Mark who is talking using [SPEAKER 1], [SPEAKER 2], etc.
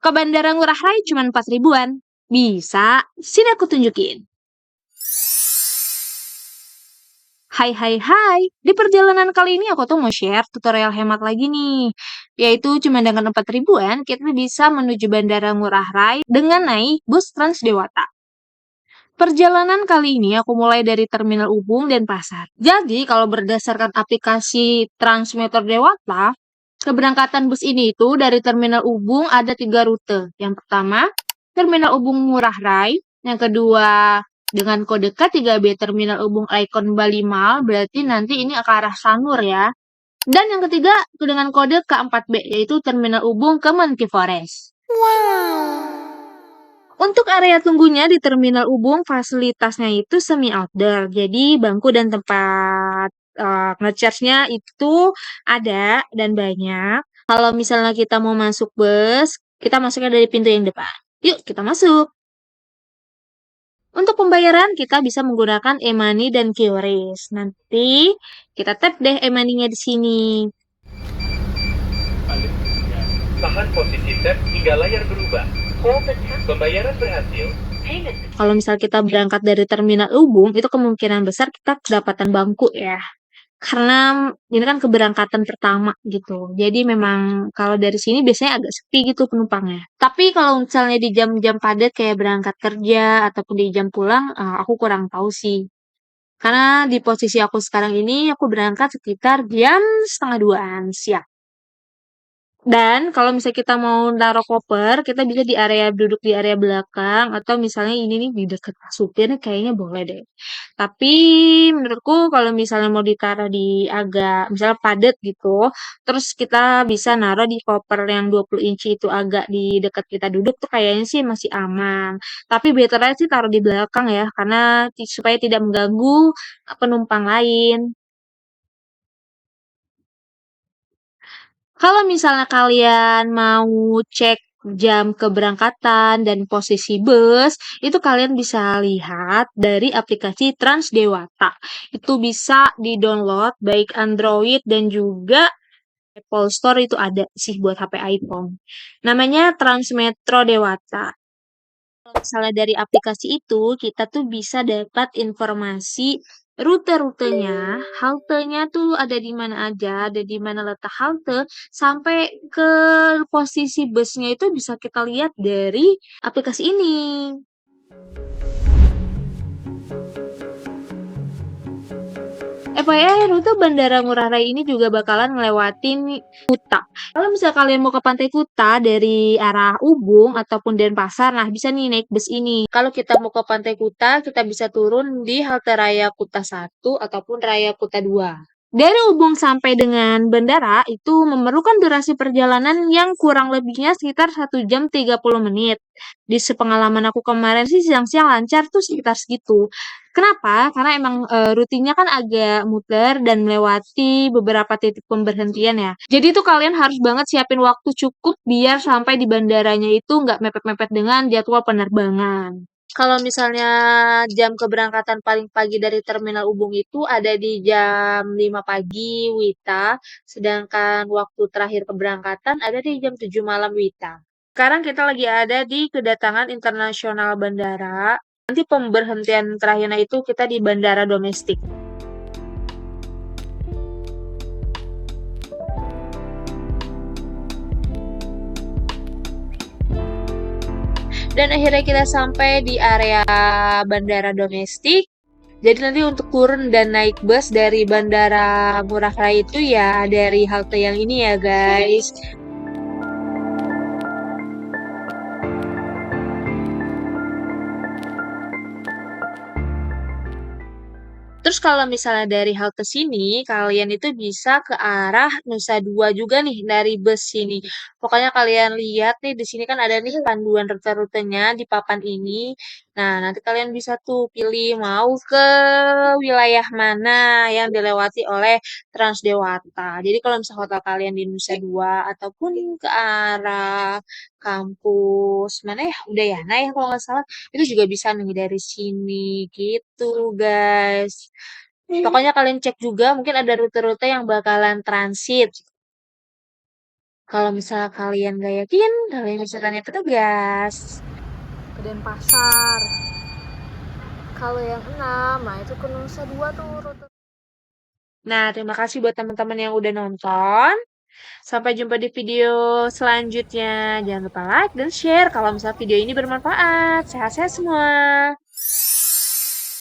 [SPEAKER 1] Ke Bandara Ngurah Rai cuma 4 ribuan. Bisa, sini aku tunjukin. Hai hai hai, di perjalanan kali ini aku tuh mau share tutorial hemat lagi nih. Yaitu cuma dengan 4 ribuan, kita bisa menuju Bandara Ngurah Rai dengan naik bus Trans Dewata. Perjalanan kali ini aku mulai dari Terminal Ubung dan Pasar. Jadi kalau berdasarkan aplikasi Transmeter Dewata, keberangkatan bus ini itu dari Terminal Ubung ada 3 rute. Yang pertama, Terminal Ubung Ngurah Rai. Yang kedua, dengan kode K3B Terminal Ubung Icon Bali Mall, berarti nanti ini ke arah Sanur ya. Dan yang ketiga, dengan kode K4B, yaitu Terminal Ubung ke Monkey Forest. Untuk area tunggunya di Terminal Ubung, fasilitasnya itu semi outdoor. Jadi bangku dan tempat nge-charge-nya itu ada dan banyak. Kalau misalnya kita mau masuk bus, kita masuknya dari pintu yang depan. Yuk, kita masuk. Untuk pembayaran, kita bisa menggunakan e-money dan QRIS. Nanti kita tap deh e-money-nya di sini.
[SPEAKER 2] Tahan posisi tab hingga layar berubah. Pembayaran berhasil.
[SPEAKER 1] Kalau misal kita berangkat dari Terminal Ubung, itu kemungkinan besar kita kedapatan bangku ya. Karena ini kan keberangkatan pertama gitu. Jadi memang kalau dari sini biasanya agak sepi gitu penumpangnya. Tapi kalau misalnya di jam-jam padat kayak berangkat kerja ataupun di jam pulang, aku kurang tahu sih. Karena di posisi aku sekarang ini, aku berangkat sekitar jam setengah 2-an siang. Dan kalau misalnya kita mau naruh koper, kita bisa di area duduk di area belakang atau misalnya ini nih di dekat supir nih kayaknya boleh deh. Tapi menurutku kalau misalnya mau ditaruh di agak misalnya padat gitu, terus kita bisa naruh di koper yang 20 inci itu agak di dekat kita duduk tuh kayaknya sih masih aman. Tapi better aja sih taruh di belakang ya, karena supaya tidak mengganggu penumpang lain. Kalau misalnya kalian mau cek jam keberangkatan dan posisi bus, itu kalian bisa lihat dari aplikasi Transdewata. Itu bisa di-download baik Android dan juga Apple Store itu ada sih buat HP iPhone. Namanya Transmetro Dewata. Kalau misalnya dari aplikasi itu, kita tuh bisa dapat informasi rute-rutenya, haltenya tuh ada di mana aja, ada di mana letak halte, sampai ke posisi busnya itu bisa kita lihat dari aplikasi ini. FYI, rute Bandara Ngurah Rai ini juga bakalan ngelewatin Kuta. Kalau misalnya kalian mau ke Pantai Kuta dari arah Ubung ataupun Denpasar, nah bisa nih naik bus ini. Kalau kita mau ke Pantai Kuta, kita bisa turun di halte Raya Kuta 1 ataupun Raya Kuta 2. Dari Ubung sampai dengan bandara itu memerlukan durasi perjalanan yang kurang lebihnya sekitar 1 jam 30 menit. Di sepengalaman aku kemarin sih siang-siang lancar tuh sekitar segitu. Kenapa? Karena emang rutinnya kan agak muter dan melewati beberapa titik pemberhentian ya. Jadi tuh kalian harus banget siapin waktu cukup biar sampai di bandaranya itu nggak mepet-mepet dengan jadwal penerbangan. Kalau misalnya jam keberangkatan paling pagi dari Terminal Ubung itu ada di jam 5 pagi Wita, sedangkan waktu terakhir keberangkatan ada di jam 7 malam Wita. Sekarang kita lagi ada di kedatangan internasional bandara. Nanti pemberhentian terakhirnya itu kita di bandara domestik. Dan akhirnya kita sampai di area bandara domestik. Jadi nanti untuk turun dan naik bus dari Bandara Ngurah Rai itu ya dari halte yang ini ya guys. Terus kalau misalnya dari halte sini, kalian itu bisa ke arah Nusa Dua juga nih dari bus sini. Pokoknya kalian lihat nih di sini kan ada nih panduan rute-rutenya di papan ini. Nah, nanti kalian bisa tuh pilih mau ke wilayah mana yang dilewati oleh Transdewata. Jadi kalau misalnya hotel kalian di Nusa Dua ataupun ke arah kampus mana ya? Udayana ya kalau nggak salah itu juga bisa nih dari sini gitu guys. Pokoknya kalian cek juga mungkin ada rute-rute yang bakalan transit. Kalau misal kalian gak yakin, kalian bisa tanya petugas.
[SPEAKER 3] Ke Denpasar. Kalau yang 6, nah itu ke Nusa Dua tuh rute.
[SPEAKER 1] Nah, terima kasih buat teman-teman yang udah nonton. Sampai jumpa di video selanjutnya. Jangan lupa like dan share kalau misal video ini bermanfaat. Sehat-sehat semua.